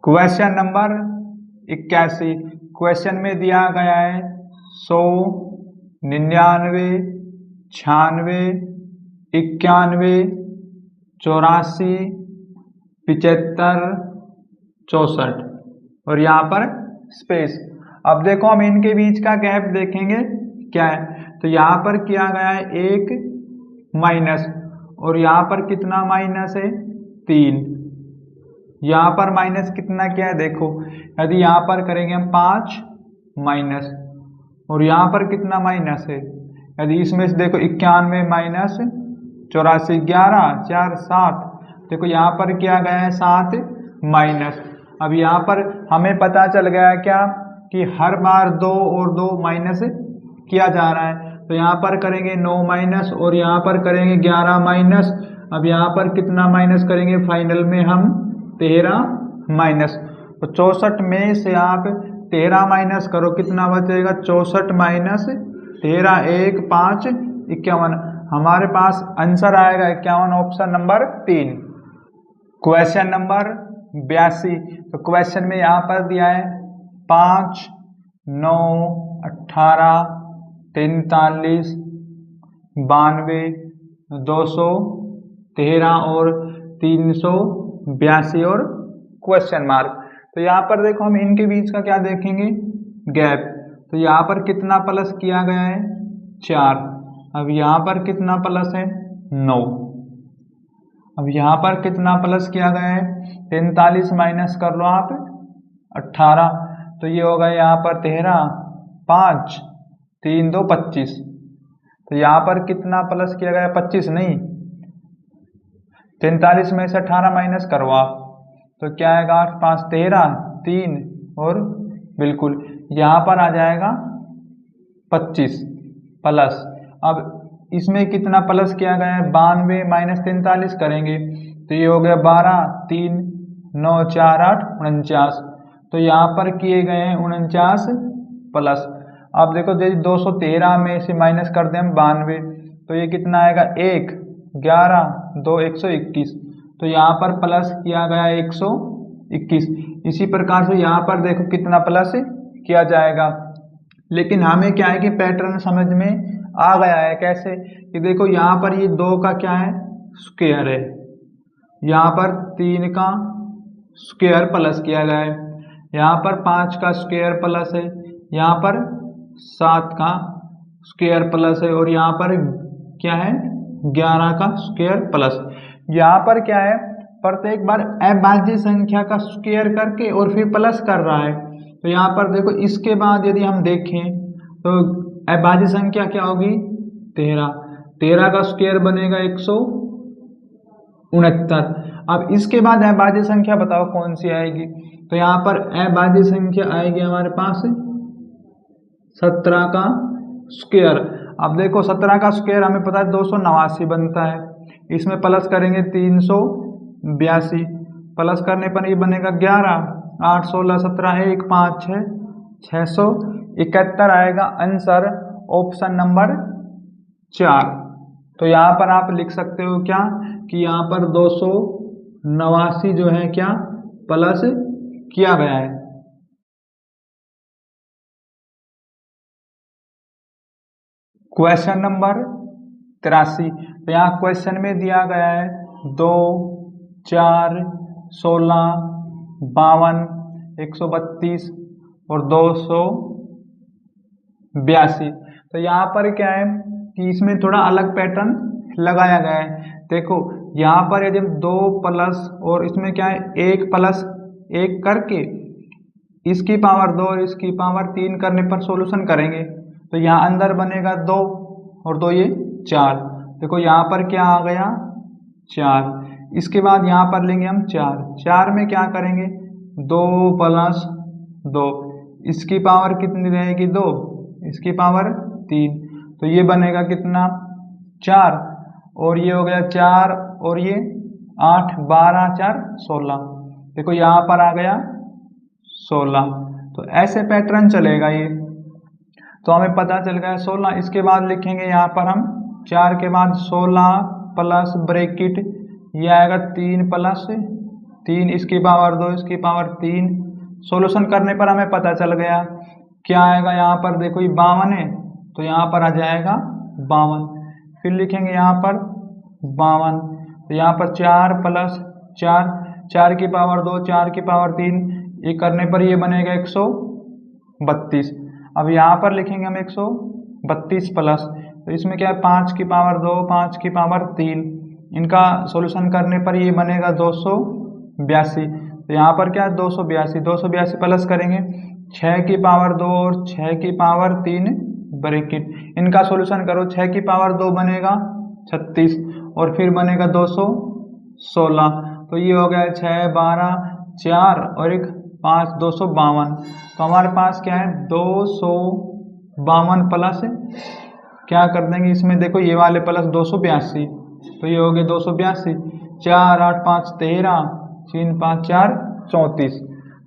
Question number 81। Question में दिया गया है 100, 99, 96, 91, 84, 75, 64 और यहाँ पर स्पेस। अब देखो हम इनके बीच का गैप देखेंगे क्या है। तो यहाँ पर किया गया है 1 माइनस और यहाँ पर कितना माइनस है 3। यहाँ पर माइनस कितना क्या है देखो, यदि यहाँ पर करेंगे हम 5 माइनस और यहाँ पर कितना माइनस है, यदि इसमें से देखो 91 माइनस 84, 11 4 7, देखो यहाँ पर किया गया है 7 माइनस। अब यहाँ पर हमें पता चल गया क्या कि हर बार 2 और 2 माइनस किया जा रहा है। तो यहाँ पर करेंगे 9 माइनस और यहाँ पर करेंगे 11 माइनस। अब यहाँ पर कितना माइनस करेंगे, फाइनल में हम 13 माइनस। तो 64 में से आप 13 माइनस करो, कितना बचेगा 64 माइनस 13, 1 5 51। हमारे पास आंसर आएगा 51, ऑप्शन नंबर 3। Question number 82। तो क्वेश्चन में यहाँ पर दिया है 5, 9, 18, 43, 92, 213 और 382 और क्वेश्चन मार्क। तो यहाँ पर देखो हम इनके बीच का क्या देखेंगे, गैप। तो यहाँ पर कितना प्लस किया गया है 4। अब यहाँ पर कितना प्लस है 9। अब यहाँ पर कितना प्लस किया गया है 43 माइनस कर लो आप 18। तो ये होगा यहाँ पर 13, 5 3 2 25। तो यहाँ पर कितना प्लस किया गया 25 नहीं, 43 में से 18 माइनस करो आप, तो क्या आएगा 8 5 13 3 और बिल्कुल यहाँ पर आ जाएगा 25 प्लस। अब इसमें कितना प्लस किया गया है 92 माइनस 43 करेंगे तो ये हो गया 12 3 9 4 8 49। तो यहाँ पर किए गए हैं 49 प्लस। अब देखो यदि 213 में से माइनस कर दें हम 92, तो ये कितना आएगा 1 11 2 121। तो यहाँ पर प्लस किया गया 121। इसी प्रकार से यहाँ पर देखो कितना प्लस किया जाएगा। लेकिन हमें क्या है कि पैटर्न समझ में आ गया है कैसे कि देखो यहाँ पर ये 2 का क्या है स्क्वायर है, यहाँ पर 3 का स्क्वायर प्लस किया गया है, यहाँ पर 5 का स्क्वायर प्लस है, यहाँ पर 7 का स्क्वायर प्लस है और यहाँ पर क्या है 11 का स्क्वायर प्लस। यहाँ पर क्या है प्रत्येक बार अभाज्य संख्या का स्क्वायर करके और फिर प्लस कर रहा है। तो यहाँ पर देखो इसके बाद यदि हम देखें तो अभाज्य संख्या क्या होगी 13, 13 का स्क्वायर बनेगा 169। अब इसके बाद अभाज्य संख्या बताओ कौन सी आएगी। तो यहाँ पर अभाज्य संख्या आएगी हमारे पास 17 का स्क्वायर। अब देखो 17 का स्क्वायर हमें पता है 289 बनता है, इसमें प्लस करेंगे 382, प्लस करने पर ये बनेगा 11 8 16 17 1 5 6 671 आएगा आंसर ऑप्शन नंबर 4। तो यहाँ पर आप लिख सकते हो क्या कि यहाँ पर 289 जो है क्या प्लस किया गया है। Question number 83। तो यहाँ क्वेश्चन में दिया गया है 2 4 16 52 132 और 282। तो यहाँ पर क्या है कि इसमें थोड़ा अलग पैटर्न लगाया गया है। देखो यहाँ पर यदि हम 2 प्लस और इसमें क्या है 1 प्लस 1 करके इसकी पावर 2 और इसकी पावर 3 करने पर सॉल्यूशन करेंगे तो यहाँ अंदर बनेगा 2 और 2 ये 4। देखो यहाँ पर क्या आ गया 4। इसके बाद यहाँ पर लेंगे हम 4, 4 में क्या करेंगे 2 प्लस 2, इसकी पावर कितनी रहेगी 2, इसकी पावर 3, तो ये बनेगा कितना 4 और ये हो गया 4 और ये 8 12 4 16। देखो यहाँ पर आ गया 16। तो ऐसे पैटर्न चलेगा ये। तो हमें पता चल गया 16। इसके बाद लिखेंगे यहाँ पर हम 4 के बाद 16 प्लस ब्रैकेट ये आएगा 3 प्लस 3 इसकी पावर 2 इसकी पावर 3। सॉल्यूशन करने पर हमें पता चल गया क्या आएगा। यहाँ पर देखो ये 52 है तो यहाँ पर आ जाएगा 52। फिर लिखेंगे यहाँ पर 52, तो यहाँ पर 4 प्लस 4, 4 की पावर 2 4 की पावर 3, ये करने पर ये बनेगा 132। अब यहाँ पर लिखेंगे हम 132 प्लस, तो इसमें क्या है 5 की पावर 2 5 की पावर 3, इनका सॉल्यूशन करने पर ये बनेगा 282। तो यहाँ पर क्या है 282 प्लस करेंगे 6 की पावर 2 और 6 की पावर 3 ब्रैकेट, इनका सॉल्यूशन करो। 6 की पावर 2 बनेगा 36 और फिर बनेगा 216, तो ये हो गया 6 12 4 और 1 5 252। तो हमारे पास क्या है 252 प्लस क्या कर देंगे इसमें देखो ये वाले प्लस 282, तो ये हो गया 282। 4 8 5 13 3 5 4 34,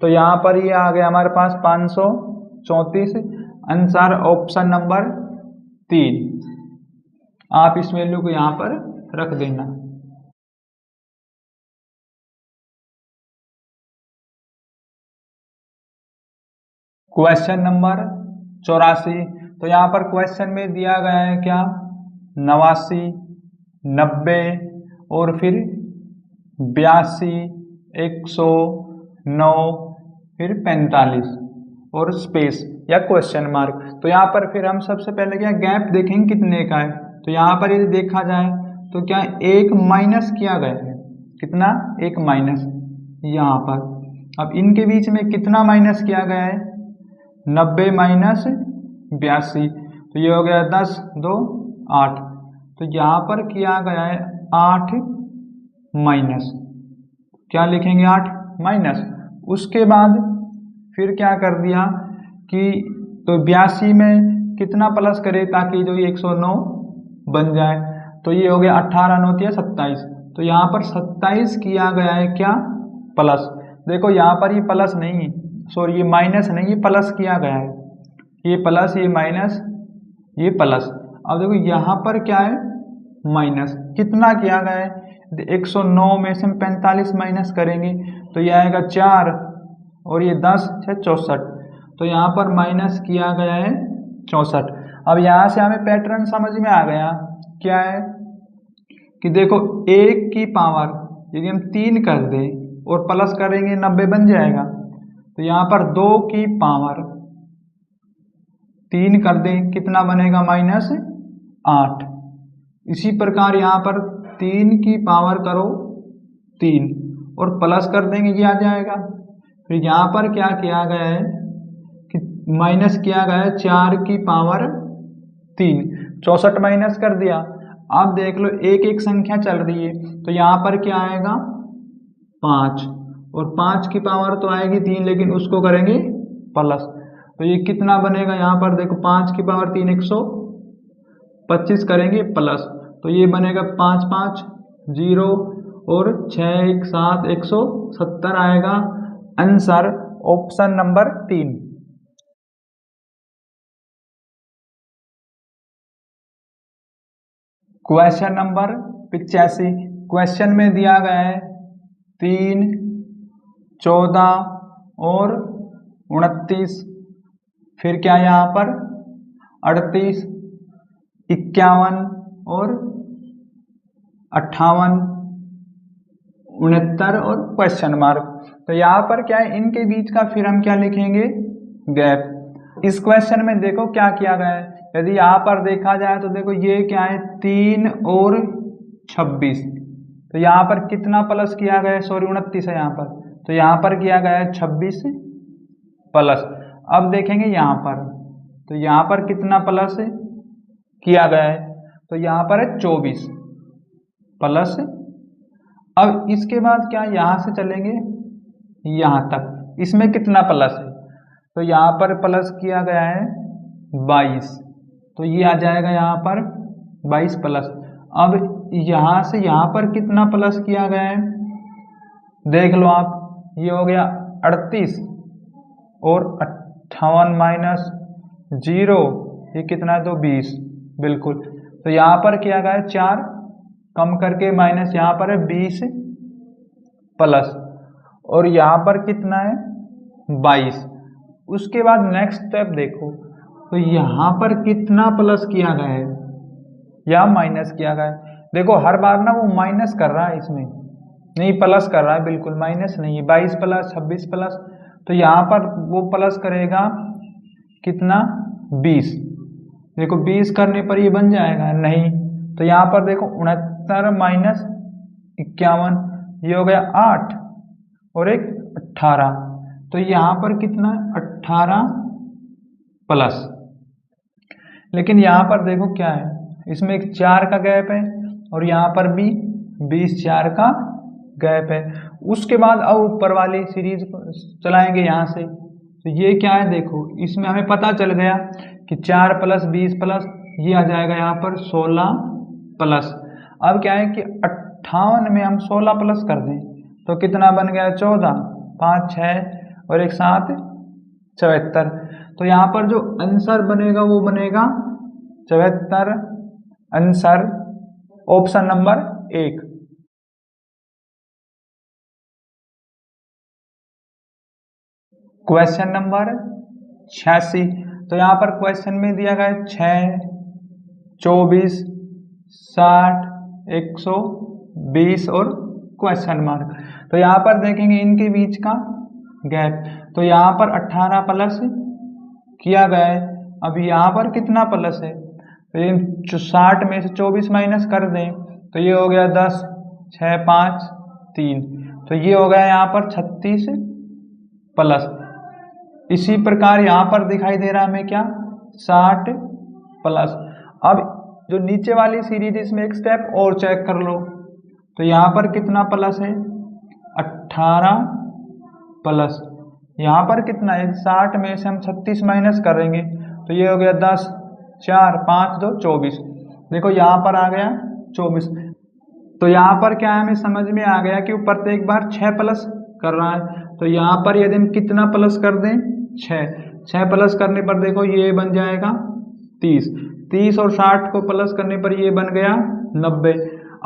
तो यहाँ पर ये आ गया हमारे पास 534। Answer option number 3। आप इस वैल्यू को यहाँ पर रख देना। क्वेश्चन नंबर 84, तो यहाँ पर क्वेश्चन में दिया गया है क्या 89 90 और फिर 82 109 फिर 45 और स्पेस या क्वेश्चन मार्क। तो यहाँ पर फिर हम सबसे पहले क्या गैप देखेंगे कितने का है। तो यहाँ पर यदि देखा जाए तो क्या एक माइनस किया गया है, कितना एक माइनस यहाँ पर। अब इनके बीच में कितना माइनस किया गया है 90 माइनस 82, तो ये हो गया 10 2 8, तो यहाँ पर किया गया है 8 माइनस, क्या लिखेंगे 8 माइनस। उसके बाद फिर क्या कर दिया कि तो 82 में कितना प्लस करे ताकि जो ये 109 बन जाए, तो ये हो गया 18 9 है 27, तो यहाँ पर 27 किया गया है क्या प्लस। देखो यहाँ पर ये प्लस नहीं, सॉरी ये माइनस नहीं, ये प्लस किया गया है, ये प्लस ये माइनस ये प्लस। अब देखो यहाँ पर क्या है माइनस, कितना किया गया है 109 में से हम 45 माइनस करेंगे तो ये आएगा 4 और ये 10 है 64, तो यहाँ पर माइनस किया गया है 64। अब यहाँ से हमें पैटर्न समझ में आ गया क्या है कि देखो 1 की पावर यदि हम 3 कर दें और प्लस करेंगे 90 बन जाएगा, तो यहाँ पर 2 की पावर 3 कर दें कितना बनेगा -8। इसी प्रकार यहाँ पर 3 की पावर करो 3 और प्लस कर देंगे ये आ जाएगा। फिर यहाँ पर क्या किया गया है कि माइनस किया गया है 4 की पावर 3, 64 माइनस कर दिया। अब देख लो एक एक संख्या चल रही है, तो यहाँ पर क्या आएगा 5 और 5 की पावर तो आएगी 3 लेकिन उसको करेंगे प्लस, तो ये कितना बनेगा यहाँ पर देखो 5 की पावर 3 125 करेंगे प्लस, तो ये बनेगा 5 5 0 और 6 1 7 170 आएगा। Answer option number 3। Question number 85, question में दिया गया है 3 14 और 29, फिर क्या यहाँ पर 38 51 और 58 69 और क्वेश्चन मार्क। तो यहाँ पर क्या है इनके बीच का फिर हम क्या लिखेंगे गैप। इस क्वेश्चन में देखो क्या किया गया है, यदि यहाँ पर देखा जाए तो देखो ये क्या है 3 और 26, तो यहाँ पर कितना प्लस किया गया है, सॉरी 29 है यहाँ पर, तो यहाँ पर किया गया है 26 प्लस। अब देखेंगे यहाँ पर, तो यहाँ पर कितना प्लस किया गया है, तो यहाँ पर है 24 प्लस। अब इसके बाद क्या यहाँ से चलेंगे यहाँ तक, इसमें कितना प्लस है, तो यहाँ पर प्लस किया गया है 22, तो ये आ जाएगा यहाँ पर 22 प्लस। अब यहाँ से यहाँ पर कितना प्लस किया गया है देख लो आप, ये हो गया 38 और 58 माइनस 0 ये कितना है तो 20 बिल्कुल। तो यहाँ पर किया गया है 4 कम करके माइनस यहाँ पर है 20 प्लस, और यहाँ पर कितना है 22। उसके बाद नेक्स्ट स्टेप देखो, तो यहाँ पर कितना प्लस किया गया है या माइनस किया गया है। देखो हर बार ना वो माइनस कर रहा है, इसमें नहीं प्लस कर रहा है, बिल्कुल माइनस नहीं है। 22 प्लस 26 प्लस, तो यहाँ पर वो प्लस करेगा कितना 20। देखो 20 करने पर ये बन जाएगा नहीं, तो यहाँ पर देखो 69 माइनस 51, ये हो गया 8 और एक 18, तो यहाँ पर कितना 18 प्लस। लेकिन यहाँ पर देखो क्या है, इसमें एक 4 का गैप है और यहाँ पर भी 20 4 का गैप है। उसके बाद अब ऊपर वाली सीरीज चलाएंगे यहाँ से, तो ये क्या है देखो, इसमें हमें पता चल गया कि 4 प्लस 20 प्लस ये आ जाएगा यहाँ पर 16 प्लस। अब क्या है कि 58 में हम 16 प्लस कर दें तो कितना बन गया 14, 5 6 और एक 7 74। तो यहाँ पर जो आंसर बनेगा वो बनेगा 74, answer option number 1। Question number 86, तो यहाँ पर क्वेश्चन में दिया गया 6, 24, 60, 120 और क्वेश्चन मार्क। तो यहाँ पर देखेंगे इनके बीच का गैप, तो यहाँ पर 18 प्लस किया गया है। अब यहाँ पर कितना प्लस है, तो ये 60 में से 24 माइनस कर दें तो ये हो गया 10, 6 5 3, तो ये हो गया यहाँ पर 36 प्लस। इसी प्रकार यहाँ पर दिखाई दे रहा है हमें क्या 60 प्लस। अब जो नीचे वाली सीरीज इसमें एक स्टेप और चेक कर लो, तो यहाँ पर कितना प्लस है 18 प्लस, यहाँ पर कितना है 60 में से हम 36 माइनस करेंगे तो ये हो गया 10, 4 5 2 24। देखो यहाँ पर आ गया 24। तो यहाँ पर क्या है हमें समझ में आ गया कि वो प्रत्येक बार 6 प्लस कर रहा है। तो यहाँ पर यदि हम कितना प्लस कर दें 6 प्लस करने पर देखो ये बन जाएगा 30 और 60 को प्लस करने पर ये बन गया 90।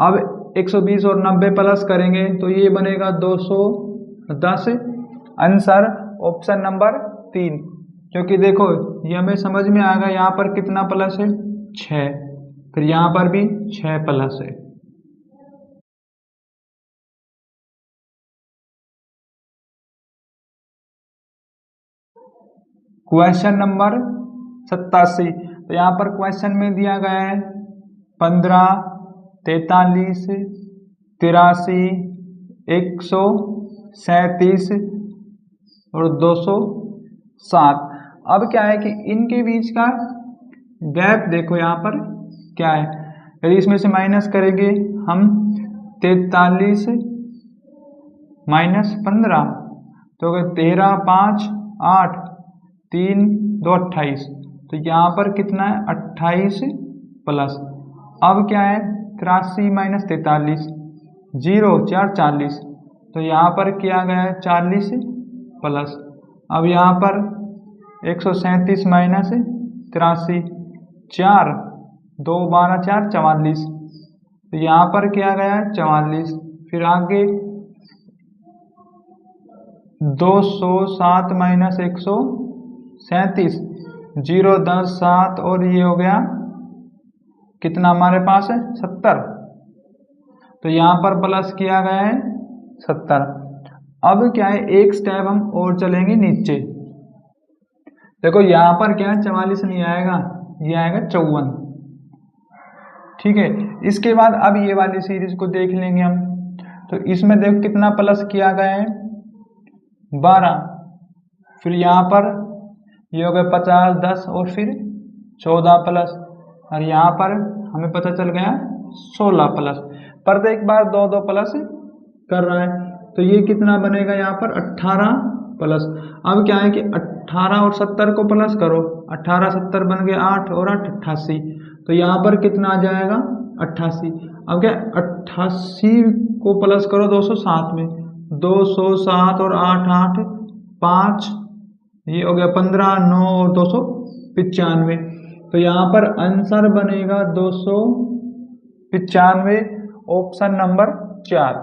अब 120 और 90 प्लस करेंगे तो ये बनेगा 210, आंसर ऑप्शन नंबर 3। क्योंकि देखो ये हमें समझ में आ गया यहाँ पर कितना प्लस है 6, फिर यहाँ पर भी 6 प्लस है। क्वेश्चन नंबर 87, तो यहाँ पर क्वेश्चन में दिया गया है 15, 43, 83, 137 और 207। अब क्या है कि इनके बीच का गैप देखो यहाँ पर क्या है, यदि इसमें से माइनस करेंगे हम 43 माइनस 15 तो अगर 13 5 8 3 2 28, तो यहाँ पर कितना है 28 प्लस। अब क्या है 83 माइनस 43 0 4 40, तो यहाँ पर किया गया है 40 प्लस। अब यहाँ पर 137 माइनस 83 4 2 12 4 44, तो यहाँ पर किया गया है 44। फिर आगे 207 माइनस 137 0 10 7 और ये हो गया कितना हमारे पास है 70, तो यहाँ पर प्लस किया गया है 70। अब क्या है एक स्टेप हम और चलेंगे नीचे, देखो यहाँ पर क्या है 44 नहीं आएगा, ये आएगा 54। ठीक है, इसके बाद अब ये वाली सीरीज को देख लेंगे हम, तो इसमें देखो कितना प्लस किया गया है 12, फिर यहाँ पर ये हो गया 50 10 और फिर 14 प्लस, और यहाँ पर हमें पता चल गया 16 प्लस। प्रत्येक बार 2 2 प्लस कर रहा है, तो ये कितना बनेगा यहाँ पर 18 प्लस। अब क्या है कि 18 और 70 को प्लस करो, 18 70 बन गए 8 और 8 88, तो यहाँ पर कितना आ जाएगा 88। अब क्या 88 को प्लस करो 207 में, 207 और 8 8 5, ये हो गया 15 9 और 295, तो यहाँ पर आंसर बनेगा 295, ऑप्शन नंबर 4।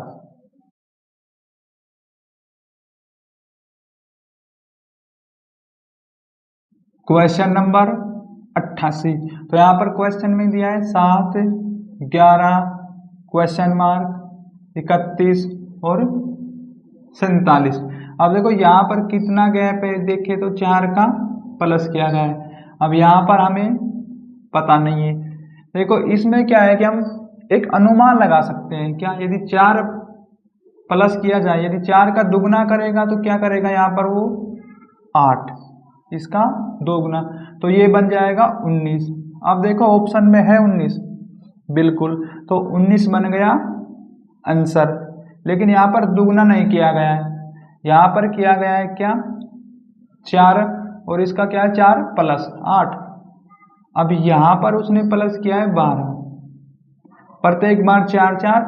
Question number 88। तो यहाँ पर क्वेश्चन में दिया है 7, 11, क्वेश्चन मार्क 31 और 47। अब देखो यहाँ पर कितना गैप है, देखे तो 4 का प्लस किया गया है। अब यहाँ पर हमें पता नहीं है। देखो इसमें क्या है कि हम एक अनुमान लगा सकते हैं क्या, यदि 4 प्लस किया जाए, यदि 4 का दुगना करेगा तो क्या करेगा यहाँ पर वो 8, इसका दोगुना, तो ये बन जाएगा 19। अब देखो ऑप्शन में है 19, बिल्कुल, तो 19 बन गया आंसर। लेकिन यहाँ पर दुगना नहीं किया गया है, यहाँ पर किया गया है क्या 4 और इसका क्या है 4 प्लस 8। अब यहाँ पर उसने प्लस किया है 12, प्रत्येक बार 4 4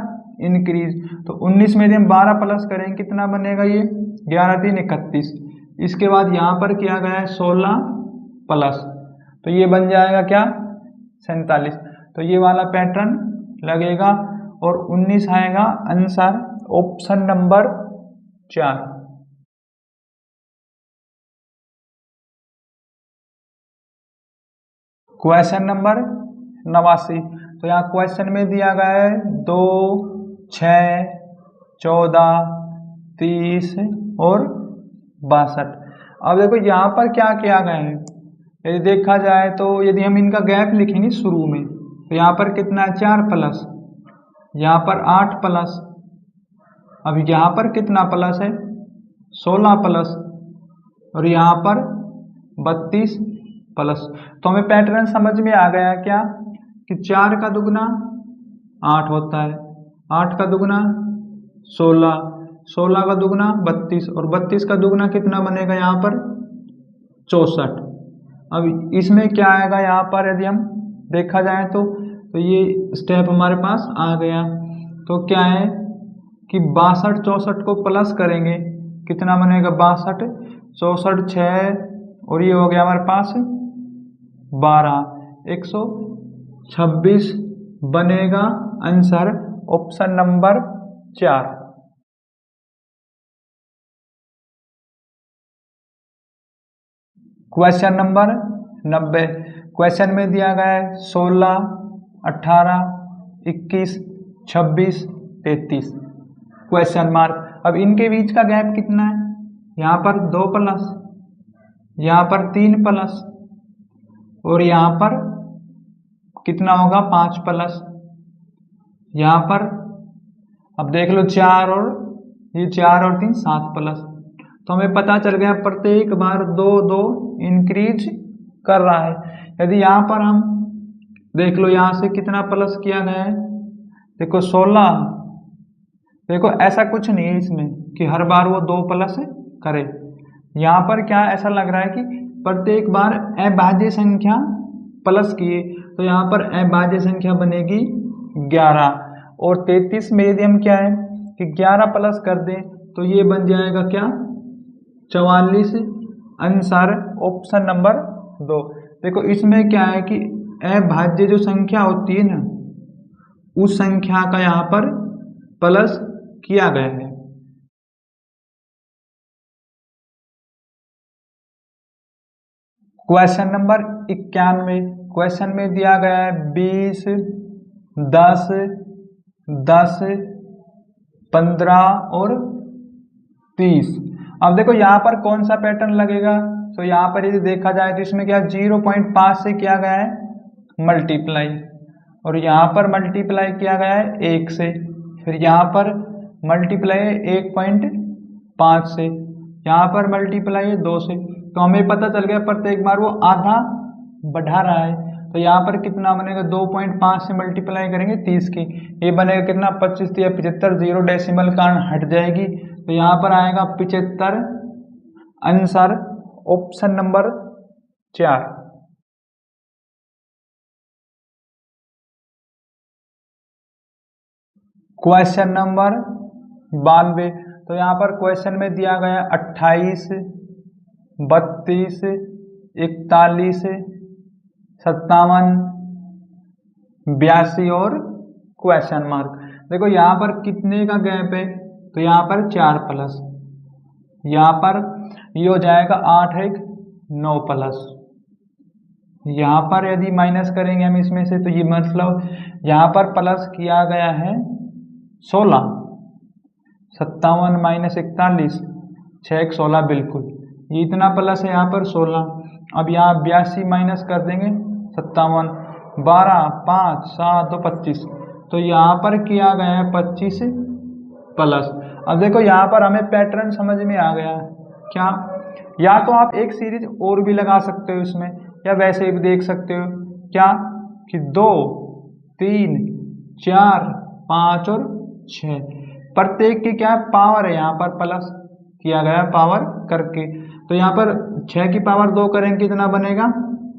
इंक्रीज, तो 19 में यदि हम 12 प्लस करें कितना बनेगा, ये 11 3 31। इसके बाद यहाँ पर किया गया है 16 प्लस, तो ये बन जाएगा क्या 47। तो ये वाला पैटर्न लगेगा और 19 आएगा answer, option number 4। Question number 89। तो यहाँ क्वेश्चन में दिया गया है 2, 6, 14, 30 और 62। अब देखो यहाँ पर क्या किया गया है, यदि देखा जाए तो यदि हम इनका गैप लिखेंगे शुरू में, तो यहाँ पर कितना है 4 प्लस, यहाँ पर 8 प्लस, अब यहाँ पर कितना प्लस है 16 प्लस, और यहाँ पर 32 प्लस। तो हमें पैटर्न समझ में आ गया क्या कि 4 का दुगना 8 होता है, 8 का दुगना 16, 16 का दुगना 32 और 32 का दुगना कितना बनेगा यहाँ पर 64। अब इसमें क्या आएगा यहाँ पर, यदि हम देखा जाए तो ये स्टेप हमारे पास आ गया। तो क्या है कि 62 64 को प्लस करेंगे कितना बनेगा 62, 64 6 और ये हो गया हमारे पास 12, 126 बनेगा answer, option number 4। Question number 90। Question में दिया गया है 16, 18, 21, 26, 33, क्वेश्चन मार्क। अब इनके बीच का गैप कितना है, यहाँ पर 2 प्लस, यहाँ पर 3 प्लस और यहाँ पर कितना होगा 5 प्लस, यहाँ पर अब देख लो 4 और ये 4 और 3 7 प्लस। तो हमें पता चल गया प्रत्येक बार 2 2 इंक्रीज कर रहा है। यदि यहाँ पर हम देख लो यहाँ से कितना प्लस किया गया है, देखो 16, देखो ऐसा कुछ नहीं है इसमें कि हर बार वो 2 प्लस करे। यहाँ पर क्या ऐसा लग रहा है कि प्रत्येक बार अभाज्य संख्या प्लस किए, तो यहाँ पर अभाज्य संख्या बनेगी 11 और 33 में यदि हम क्या है कि 11 प्लस कर दें तो ये बन जाएगा क्या 44, आंसर ऑप्शन नंबर 2। देखो इसमें क्या है कि अभाज्य जो संख्या होती है ना, उस संख्या का यहाँ पर प्लस किया गया है। Question number 91। क्वेश्चन में दिया गया है 20, 10, 10, 15 और 30। अब देखो यहाँ पर कौन सा पैटर्न लगेगा, तो यहाँ पर यदि देखा जाए तो इसमें क्या 0.5 से किया गया है मल्टीप्लाई, और यहाँ पर मल्टीप्लाई किया गया है 1 से, फिर यहाँ पर मल्टीप्लाई 1.5 से, यहाँ पर मल्टीप्लाई है 2 से। तो हमें पता चल गया प्रत्येक बार वो आधा बढ़ा रहा है। तो यहाँ पर कितना बनेगा 2.5 से मल्टीप्लाई करेंगे 30 की, ये बनेगा कितना 25 या 75, 0 डेसिमल कारण हट जाएगी, तो यहाँ पर आएगा 75, answer option number 4। Question number 92। तो यहाँ पर क्वेश्चन में दिया गया 28, 32, 41, 57, 82 और क्वेश्चन मार्क। देखो यहाँ पर कितने का गैप है, तो यहाँ पर 4 प्लस, यहाँ पर ये हो जाएगा 8 1 9 प्लस, यहाँ पर यदि माइनस करेंगे हम इसमें से, तो ये मतलब यहाँ पर प्लस किया गया है 16, 57 माइनस 41, 6 16 बिल्कुल, ये इतना प्लस है यहाँ पर 16। अब यहाँ 82 माइनस कर देंगे 57, 12 5 7 2 25, तो यहाँ पर किया गया है 25 प्लस। अब देखो यहाँ पर हमें पैटर्न समझ में आ गया है क्या, या तो आप एक सीरीज और भी लगा सकते हो इसमें, या वैसे भी देख सकते हो क्या कि 2 3 4 5 और 6, प्रत्येक की क्या पावर है यहाँ पर प्लस किया गया पावर करके। तो यहाँ पर 6 की पावर 2 करेंगे कितना बनेगा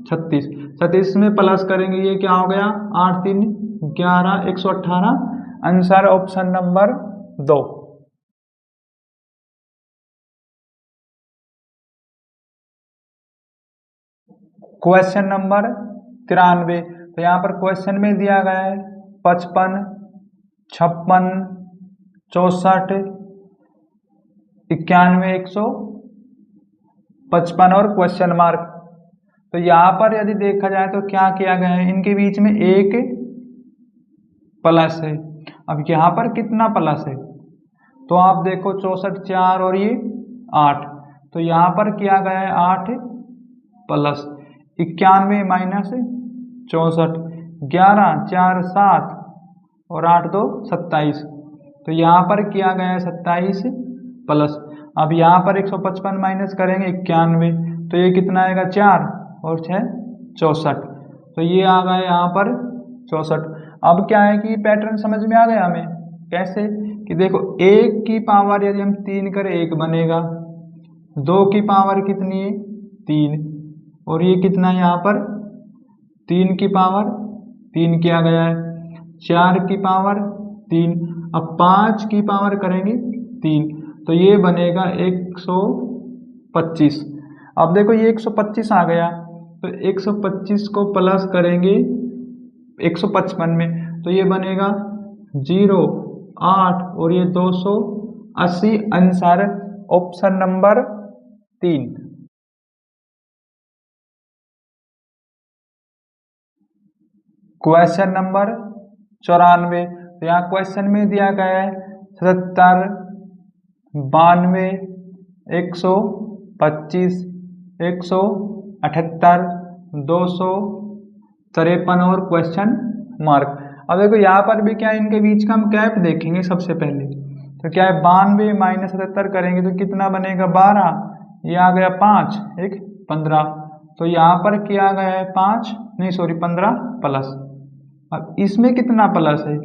36, 36 में प्लस करेंगे ये क्या हो गया 8 3 11 118। Answer option number 2। Question number 93, तो यहाँ पर क्वेश्चन में दिया गया है 55 56 64 91 155 और क्वेश्चन मार्क। तो यहाँ पर यदि देखा जाए तो क्या किया गया है, इनके बीच में एक प्लस है। अब यहाँ पर कितना प्लस है, तो आप देखो 64 4 और ये 8, तो यहाँ पर किया गया है 8 प्लस 91 माइनस 64, 11 4 7 और 8 2 27, तो यहाँ पर किया गया है 27 प्लस। अब यहाँ पर 155 माइनस करेंगे 91, तो ये कितना आएगा 4 और 6 64, तो ये आ गया यहाँ पर 64। अब क्या है कि पैटर्न समझ में आ गया हमें, कैसे कि देखो 1 की पावर यदि हम 3 करें 1 बनेगा, 2 की पावर कितनी है 3, और ये कितना है यहाँ पर 3 की पावर 3 किया गया है, 4 की पावर 3, अब 5 की पावर करेंगे 3, तो ये बनेगा 125। अब देखो ये 125 आ गया, तो 125 को प्लस करेंगे 155 में, तो ये बनेगा 0 8 और ये 280। Answer option number 3। Question number 94, तो यहाँ क्वेश्चन में दिया गया है 77 92 125 178 253 और क्वेश्चन मार्क। अब देखो यहाँ पर भी क्या है, इनके बीच का हम गैप देखेंगे सबसे पहले, तो क्या है 92 माइनस 77 करेंगे तो कितना बनेगा 12, ये आ गया 5 1 15, तो यहाँ पर किया गया है 5 नहीं सॉरी 15 प्लस। अब इसमें कितना प्लस है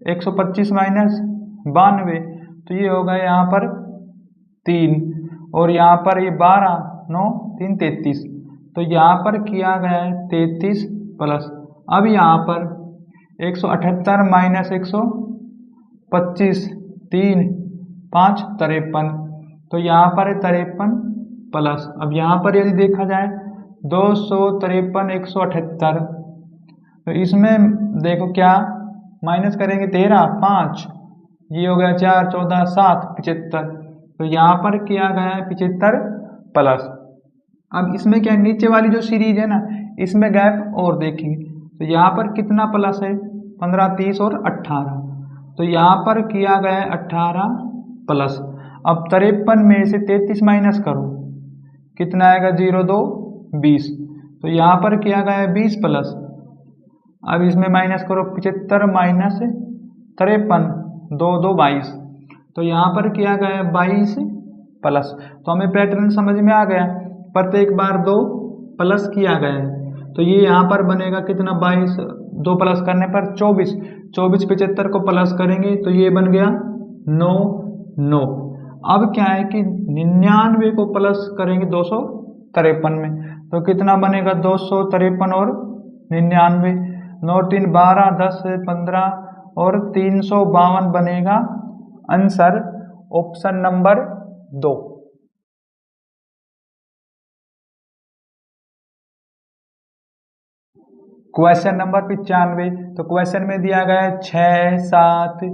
125 माइनस 92, तो ये होगा यहाँ पर 3, और यहाँ पर ये 12 9 3 33, तो यहाँ पर किया गया है 33 प्लस। अब यहाँ पर 178 माइनस 125 3 5 53, तो यहाँ पर 53 प्लस। अब यहाँ पर यदि देखा जाए 253 178, तो इसमें देखो क्या माइनस करेंगे 13 5, ये हो गया 4 14 7 75, तो यहाँ पर किया गया है 75 प्लस। अब इसमें क्या नीचे वाली जो सीरीज है ना, इसमें गैप और देखेंगे, तो यहाँ पर कितना प्लस है 15 30 और 18, तो यहाँ पर किया गया है 18 प्लस। अब 53 में से 33 माइनस करो कितना आएगा 0 2 20, तो यहाँ पर किया गया है 20 प्लस। अब इसमें माइनस करो 75 माइनस 53 2 2 22, तो यहाँ पर किया गया है 22 प्लस। तो हमें पैटर्न समझ में आ गया, प्रत्येक बार 2 प्लस किया गया है, तो ये यहाँ पर बनेगा कितना 22, 2 प्लस करने पर 24, 24 75 को प्लस करेंगे तो ये बन गया 9 9। अब क्या है कि 99 को प्लस करेंगे 253 में, तो कितना बनेगा 253 और 99, 9 3 12 10 15 और 352 बनेगा। Answer option number 2। Question number 95, तो क्वेश्चन में दिया गया है 6 7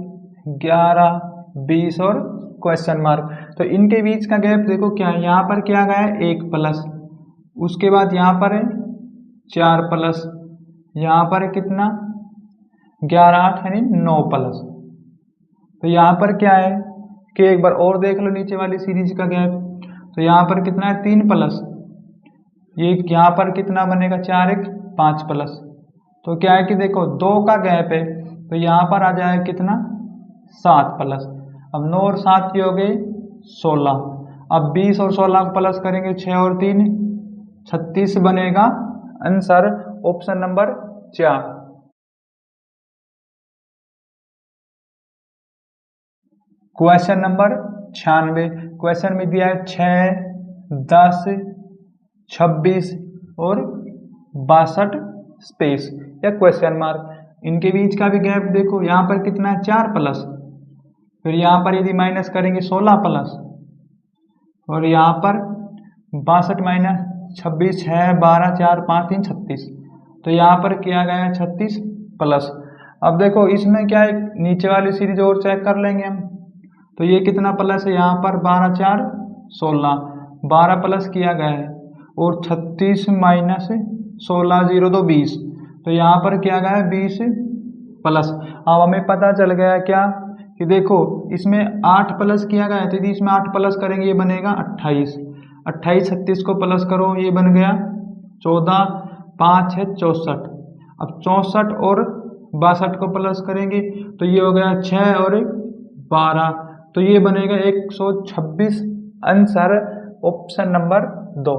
11 20 और क्वेश्चन मार्क। तो इनके बीच का गैप देखो क्या है, यहाँ पर क्या गया है 1 प्लस, उसके बाद यहाँ पर है 4 प्लस, यहाँ पर कितना 11 8 यानी 9 प्लस। तो यहाँ पर क्या है कि एक बार और देख लो नीचे वाली सीरीज का गैप। तो यहाँ पर कितना है 3 प्लस, ये यहाँ पर कितना बनेगा 4 1 5 प्लस। तो क्या है कि देखो 2 का गैप है, तो यहाँ पर आ जाएगा कितना 7 प्लस। अब 9 और 7 की हो गई 16। अब 20 और 16 को प्लस करेंगे 6 और 3 36 बनेगा। Answer option number 4। Question number 96। Question में दिया है 6 10 26 और 62 स्पेस या क्वेश्चन मार्क। इनके बीच का भी गैप देखो, यहाँ पर कितना है 4 प्लस, फिर यहाँ पर यदि माइनस करेंगे 16 प्लस, और यहाँ पर 62 माइनस 26 6 12 4 5 3 36। तो यहाँ पर किया गया है 36 प्लस। अब देखो इसमें क्या है, नीचे वाली सीरीज और चेक कर लेंगे हम। तो ये कितना प्लस है, यहाँ पर 12 4 16 12 प्लस किया गया है, और 36 माइनस 16 0 2 20। तो यहाँ पर किया गया है 20 प्लस। अब हमें पता चल गया क्या कि देखो इसमें 8 प्लस किया गया है, तो यदि इसमें 8 प्लस करेंगे ये बनेगा 28। 28 36 को प्लस करो, ये बन गया 14 5 है 64। अब 64 और 62 को प्लस करेंगे तो ये हो गया 6 और 12, तो ये बनेगा 126। Answer option number 2।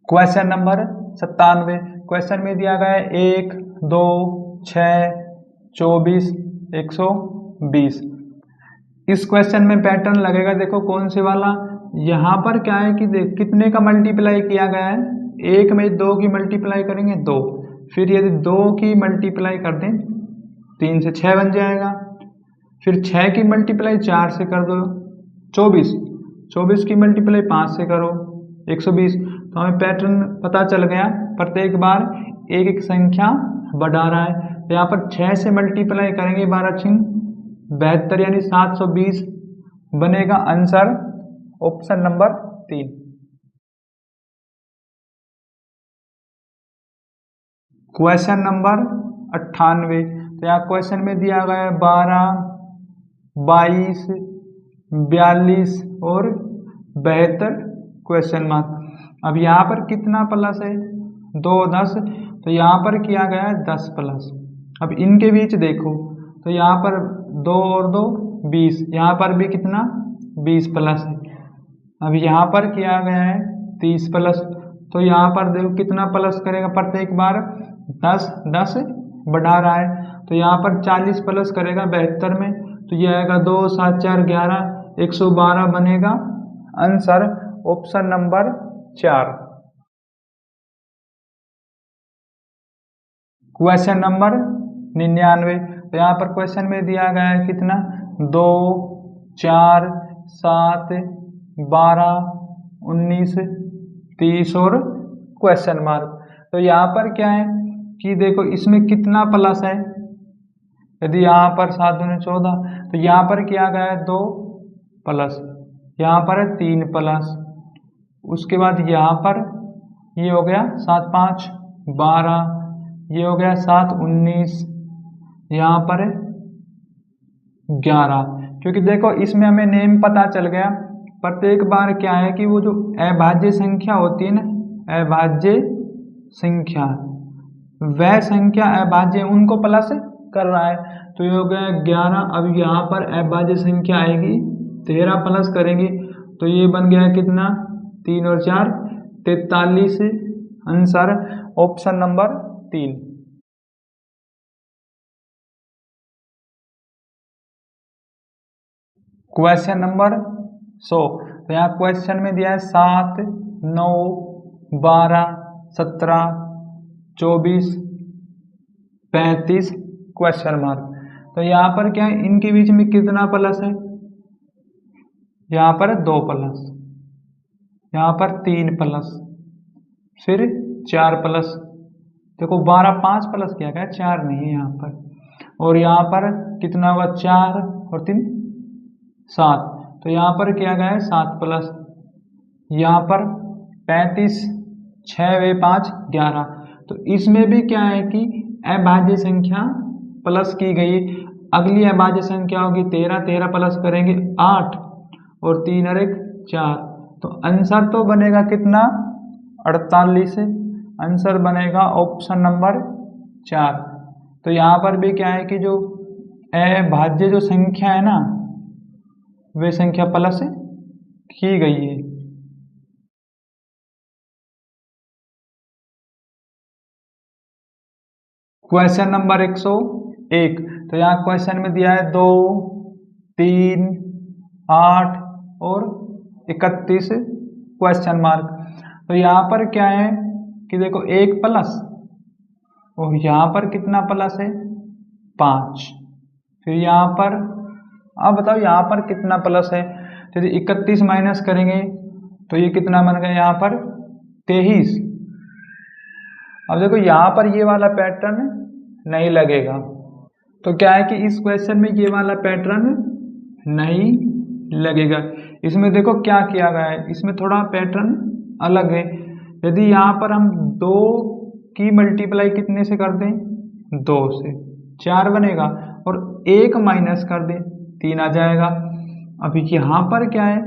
Question number 97। Question में दिया गया है 1 2 6 24 120। इस क्वेश्चन में पैटर्न लगेगा, देखो कौन से वाला। यहाँ पर क्या है कि देख कितने का मल्टीप्लाई किया गया है, 1 में 2 की मल्टीप्लाई करेंगे 2, फिर यदि 2 की मल्टीप्लाई कर दें 3 से 6 बन जाएगा, फिर 6 की मल्टीप्लाई 4 से कर दो 24, 24 की मल्टीप्लाई 5 से करो 120। तो हमें पैटर्न पता चल गया, प्रत्येक बार एक एक संख्या बढ़ा रहा है। तो यहाँ पर 6 से मल्टीप्लाई करेंगे 12 6 72 यानी 720 बनेगा। Answer option number 3। Question number 98। तो यहाँ क्वेश्चन में दिया गया है 12 22 42 और 72 क्वेश्चन मार्क। अब यहाँ पर कितना प्लस है 2 10, तो यहाँ पर किया गया है 10 प्लस। अब इनके बीच देखो, तो यहाँ पर 2 और 2 20, यहाँ पर भी कितना 20 प्लस है। अब यहाँ पर किया गया है 30 प्लस, तो यहाँ पर देखो कितना प्लस करेगा, प्रत्येक बार 10 10 बढ़ा रहा है। तो यहाँ पर 40 प्लस करेगा 72 में, तो ये आएगा 2 7 4 11 112 बनेगा। Answer option number 4। Question number 99। तो यहाँ पर क्वेश्चन में दिया गया है कितना 2 4 7 12 19 30 और क्वेश्चन मार्क। तो यहाँ पर क्या है कि देखो इसमें कितना प्लस है, यदि यहाँ पर 7 दूनी 14, तो यहाँ पर किया गया है 2 प्लस, यहाँ पर है 3 प्लस, उसके बाद यहाँ पर ये हो गया 7 5 12, ये हो गया 7 19, यहाँ पर है 11। क्योंकि देखो इसमें हमें नेम पता चल गया, प्रत्येक बार क्या है कि वो जो अभाज्य संख्या होती है ना, अभाज्य संख्या, वह संख्या अभाज्य उनको प्लस कर रहा है। तो ये हो गया 11। अब यहाँ पर अभाज्य संख्या आएगी 13 प्लस करेंगे, तो ये बन गया कितना 3 और 4 43। Answer option number 3। Question number 100। तो यहाँ क्वेश्चन में दिया है 7 9 12 17 24 35 क्वेश्चन मार्क। तो यहाँ पर क्या है, इनके बीच में कितना प्लस है, यहाँ पर 2 प्लस, यहाँ पर 3 प्लस, फिर 4 प्लस। देखो 12 5 प्लस किया गया, 4 नहीं है यहाँ पर, और यहाँ पर कितना होगा 4 और 3 7, तो यहाँ पर किया गया है 7 प्लस। यहाँ पर 35, 6 वे 5 11। तो इसमें भी क्या है कि अभाज्य संख्या प्लस की गई। अगली अभाज्य संख्या होगी 13, 13 प्लस करेंगे 8 और 3 और 1 4। तो आंसर तो बनेगा कितना, 48। आंसर बनेगा ऑप्शन नंबर 4। तो यहाँ पर भी क्या है कि जो अभाज्य जो संख्या है ना, वे संख्या प्लस की गई है। Question number 101। तो यहाँ क्वेश्चन में दिया है 2, 3, 8 और 31 क्वेश्चन मार्क। तो यहाँ पर क्या है कि देखो 1 प्लस और यहाँ पर कितना प्लस है 5। फिर यहाँ पर अब बताओ यहाँ पर कितना प्लस है। तो यदि 31 माइनस करेंगे तो ये कितना बन गया यहाँ पर 23। अब देखो यहाँ पर ये वाला पैटर्न नहीं लगेगा। तो क्या है कि इस क्वेश्चन में ये वाला पैटर्न नहीं लगेगा। इसमें देखो क्या किया गया है, इसमें थोड़ा पैटर्न अलग है। यदि यहाँ पर हम 2 की मल्टीप्लाई कितने से कर दें, 2 से 4 बनेगा और 1 माइनस कर दें 3 आ जाएगा। अभी यहाँ पर क्या है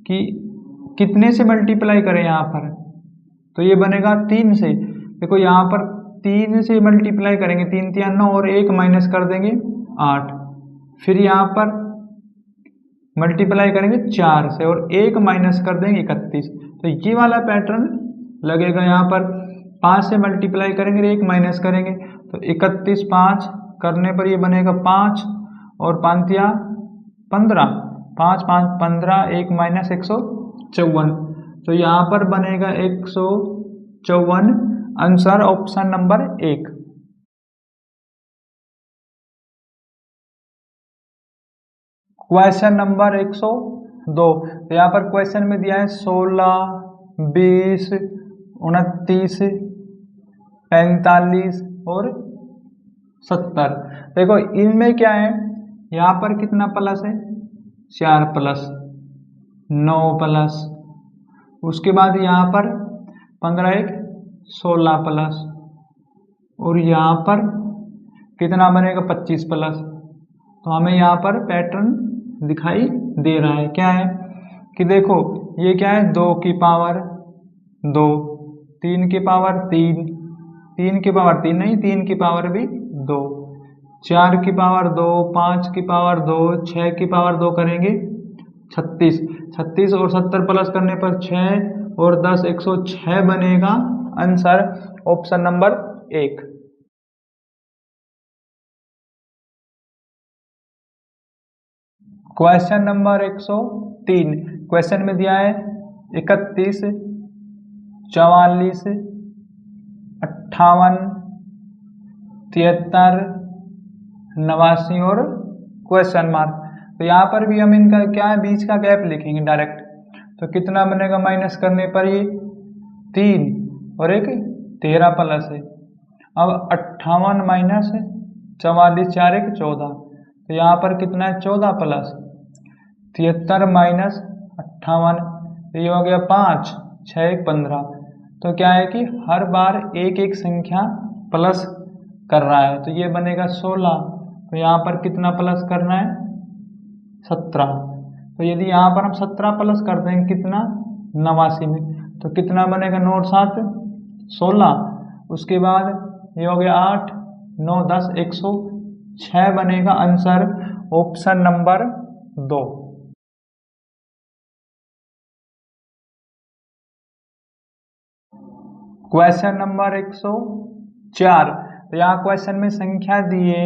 कि कितने से मल्टीप्लाई करें यहाँ पर, तो ये बनेगा 3 से। देखो यहाँ पर 3 से मल्टीप्लाई करेंगे, 3 3 9 और 1 माइनस कर देंगे 8। फिर यहाँ पर मल्टीप्लाई करेंगे 4 से और 1 माइनस कर देंगे 31। तो ये वाला पैटर्न लगेगा। यहाँ पर 5 से मल्टीप्लाई करेंगे, 1 माइनस करेंगे तो 31, 5 करने पर ये बनेगा 5 और 5 या 15, 5 5 15, 1 माइनस 154। तो यहाँ पर बनेगा 154। Answer option number 1। Question number 102। तो यहाँ पर क्वेश्चन में दिया है 16, 20, 29, 45 और 70। देखो इनमें क्या है, यहाँ पर कितना प्लस है 4 प्लस 9 प्लस, उसके बाद यहाँ पर 15 1 16 प्लस और यहाँ पर कितना बनेगा 25 प्लस। तो हमें यहाँ पर पैटर्न दिखाई दे रहा है। क्या है कि देखो ये क्या है 2 की पावर 2, 3 की पावर 3, 3 की पावर 3 नहीं 3 की पावर भी 2, 4 की पावर 2, 5 की पावर 2, 6 की पावर 2 करेंगे 36। 36 और 70 प्लस करने पर 6 और 10 106 बनेगा। Answer option number 1। Question number 103। Question में दिया है 31, 44, 58, 73, 89 और क्वेश्चन मार्क। तो यहाँ पर भी हम इनका क्या है बीच का गैप लिखेंगे डायरेक्ट। तो कितना बनेगा माइनस करने पर ये 3 और 1 13 प्लस है। अब 58 माइनस 44, 4 1 14। तो यहाँ पर कितना है 14 प्लस 73 माइनस 58, ये हो गया 5 6 1 15। तो क्या है कि हर बार एक एक संख्या प्लस कर रहा है। तो ये बनेगा 16। तो यहाँ पर कितना प्लस करना है 17। तो यदि यहाँ पर हम 17 प्लस कर देंगे कितना 89 में, तो कितना बनेगा 9 और 7 16। उसके बाद ये हो गया 8 9 10 106 बनेगा। Answer option number 2। Question number 104। तो यहाँ क्वेश्चन में संख्या दी है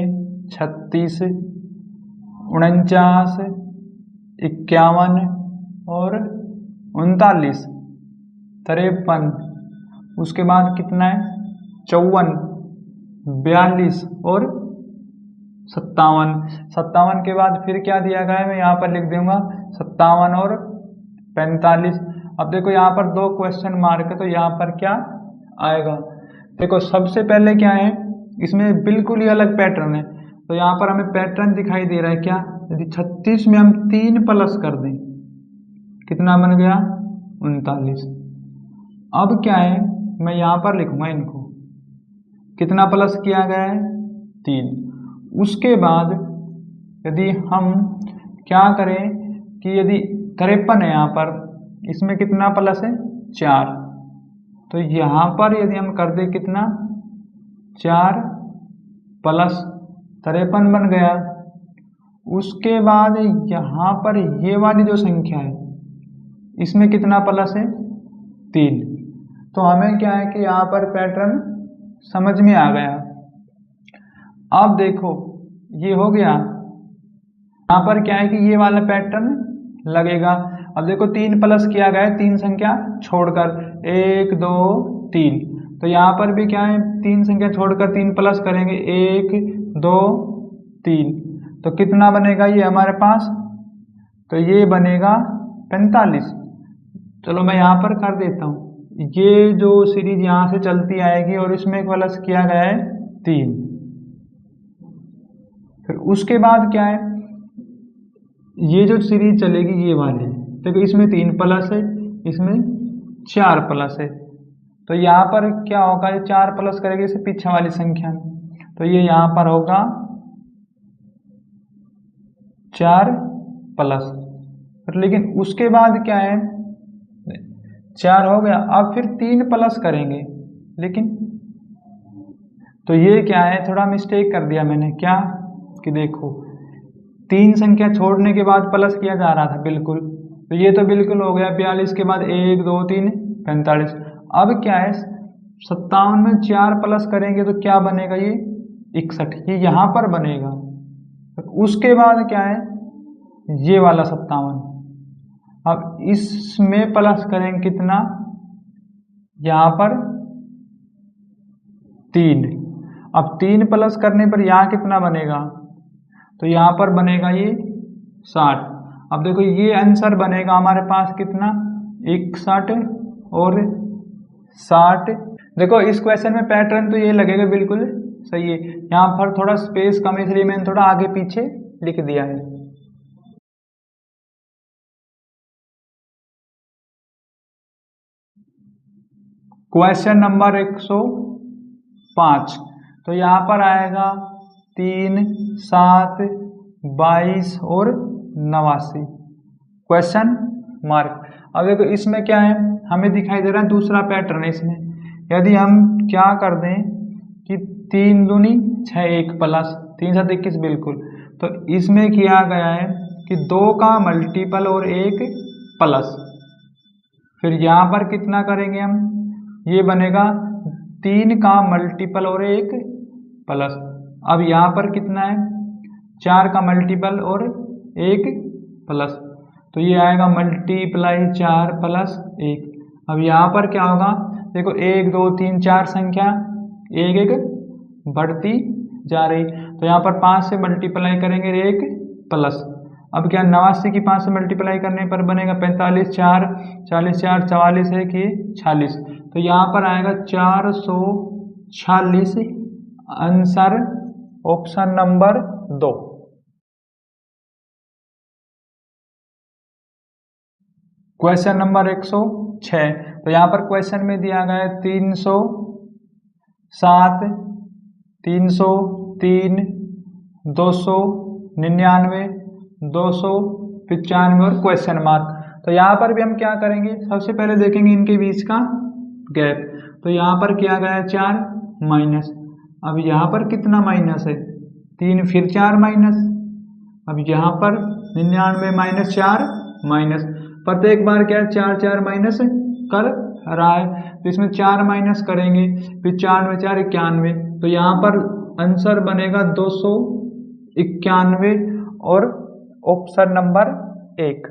36, 49, 51 और 39, 53। उसके बाद कितना है 54, 42 और 57। 57 के बाद फिर क्या दिया गया है, मैं यहाँ पर लिख दूंगा 57 और 45। अब देखो यहाँ पर 2 क्वेश्चन मार्क है, तो यहाँ पर क्या आएगा। देखो सबसे पहले क्या है, इसमें बिल्कुल ही अलग पैटर्न है। तो यहाँ पर हमें पैटर्न दिखाई दे रहा है क्या, यदि 36 में हम 3 प्लस कर दें कितना बन गया 39। अब क्या है, मैं यहाँ पर लिखूंगा इनको, कितना प्लस किया गया है 3। उसके बाद यदि हम क्या करें कि यदि 53 है यहाँ पर, इसमें कितना प्लस है 4, तो यहाँ पर यदि हम कर दे कितना 4 प्लस 53 बन गया। उसके बाद यहाँ पर ये वाली जो संख्या है इसमें कितना प्लस है 3। तो हमें क्या है कि यहाँ पर पैटर्न समझ में आ गया। अब देखो ये हो गया, यहाँ पर क्या है कि ये वाला पैटर्न लगेगा। अब देखो 3 प्लस किया गया है 3 संख्या छोड़कर, 1 2 3, तो यहाँ पर भी क्या है 3 संख्या छोड़कर 3 प्लस करेंगे, 1 2 3, तो कितना बनेगा ये हमारे पास, तो ये बनेगा 45। चलो मैं यहाँ पर कर देता हूँ, ये जो सीरीज यहाँ से चलती आएगी और इसमें प्लस किया गया है 3। फिर उसके बाद क्या है, ये जो सीरीज चलेगी ये वाली, देखो इसमें 3 प्लस है, इसमें 4 प्लस है, तो यहाँ पर क्या होगा, ये 4 प्लस करेंगे इसे पीछे वाली संख्या में, तो ये यहाँ पर होगा 4 प्लस। लेकिन उसके बाद क्या है, 4 हो गया, अब फिर 3 प्लस करेंगे, लेकिन तो ये क्या है, थोड़ा मिस्टेक कर दिया मैंने, क्या कि देखो 3 संख्या छोड़ने के बाद प्लस किया जा रहा था बिल्कुल, तो ये तो बिल्कुल हो गया 42 के बाद 1 2 3 45। अब क्या है 57 में 4 प्लस करेंगे तो क्या बनेगा, ये 61, ये यहाँ पर बनेगा। उसके बाद क्या है ये वाला 57, अब इसमें प्लस करेंगे कितना, यहाँ पर 3, अब 3 प्लस करने पर यहाँ कितना बनेगा, तो यहाँ पर बनेगा ये 60। अब देखो ये आंसर बनेगा हमारे पास कितना 61 और 60। देखो इस क्वेश्चन में पैटर्न तो ये लगेगा बिल्कुल सही है, यहाँ पर थोड़ा स्पेस कम है इसलिए मैंने थोड़ा आगे पीछे लिख दिया है। क्वेश्चन नंबर 105, तो यहाँ पर आएगा 3 7 22 और 89 क्वेश्चन मार्क। अब देखो इसमें क्या है, हमें दिखाई दे रहा है दूसरा पैटर्न है इसमें। यदि हम क्या कर दें कि 3 दूनी 6 1 प्लस 3 7 21 बिल्कुल, तो इसमें किया गया है कि 2 का मल्टीपल और 1 प्लस, फिर यहाँ पर कितना करेंगे हम, ये बनेगा 3 का मल्टीपल और 1 प्लस। अब यहाँ पर कितना है 4 का मल्टीपल और 1 प्लस, तो ये आएगा मल्टीप्लाई 4 प्लस 1। अब यहाँ पर क्या होगा, देखो 1 2 3 4 संख्या एक एक बढ़ती जा रही, तो यहाँ पर 5 से मल्टीप्लाई करेंगे 1 प्लस। अब क्या 89 की 5 से मल्टीप्लाई करने पर बनेगा 45 4 40 4 44 है कि 46, तो यहाँ पर आएगा 446, answer option number 2। Question number 106, तो यहाँ पर क्वेश्चन में दिया गया है 307 303 299 295 और क्वेश्चन मार्क। तो यहाँ पर भी हम क्या करेंगे, सबसे पहले देखेंगे इनके बीच का गैप, तो यहाँ पर किया गया है 4 माइनस, अब यहाँ पर कितना माइनस है 3, फिर 4 माइनस, अब यहाँ पर 99 माइनस 4 माइनस, प्रत्येक बार क्या है 4 4 माइनस कर रहा है, तो इसमें 4 माइनस करेंगे, फिर 4 में 4 91, तो यहाँ पर आंसर बनेगा 291 और option number 1।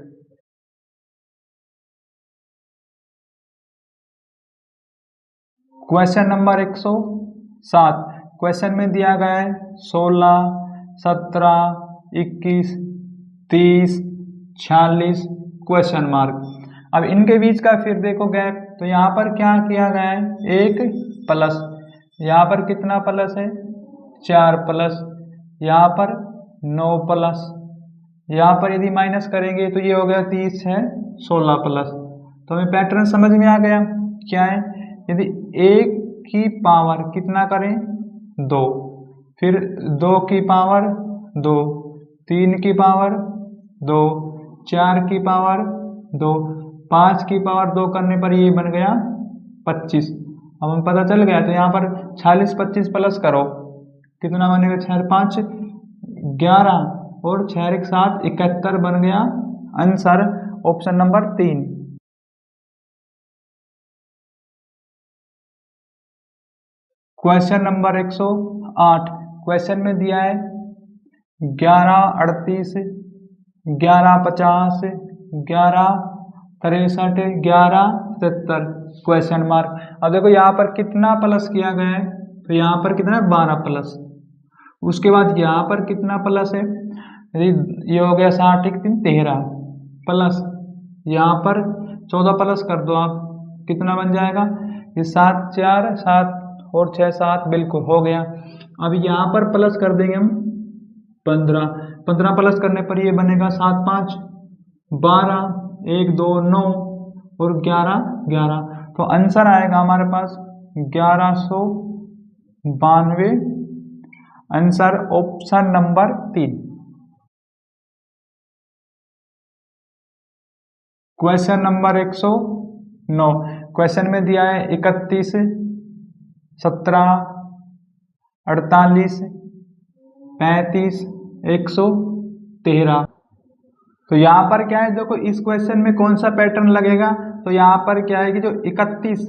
Question number 107, question में दिया गया है 16 17 21 30 46 क्वेश्चन मार्क। अब इनके बीच का फिर देखो गैप, तो यहाँ पर क्या किया गया है 1 प्लस, यहाँ पर कितना प्लस है 4 प्लस, यहाँ पर 9 प्लस, यहाँ पर यदि माइनस करेंगे तो ये हो गया 30 है 16 प्लस, तो हमें पैटर्न समझ में आ गया। क्या है, यदि 1 की पावर कितना करें 2, फिर 2 की पावर 2, 3 की पावर 2, 4 की पावर 2, 5 की पावर 2 करने पर ये बन गया 25। अब हमें पता चल गया। तो यहाँ पर 46 25 प्लस करो, कितना बनेगा, 6 5 11 और 6 1 7 71 बन गया answer option number 3। Question number 108। Question में दिया है 11 38 11 50 11 63 11 77 क्वेश्चन मार्क। अब देखो यहाँ पर कितना प्लस किया गया है, तो यहाँ पर कितना है 12 प्लस, उसके बाद यहाँ पर कितना प्लस है, ये हो गया 60 13 प्लस, यहाँ पर 14 प्लस कर दो आप, कितना बन जाएगा, ये 7 4 7 और 6 7 बिल्कुल हो गया। अब यहाँ पर प्लस कर देंगे हम 15 15 प्लस करने पर ये बनेगा 7 5 12 1 2 9 और 11 11। तो आंसर आएगा हमारे पास 1192, answer option number 3। Question number 109। Question में दिया है 31 17 48 35 113। तो यहाँ पर क्या है, देखो इस क्वेश्चन में कौन सा पैटर्न लगेगा, तो यहाँ पर क्या है कि जो 31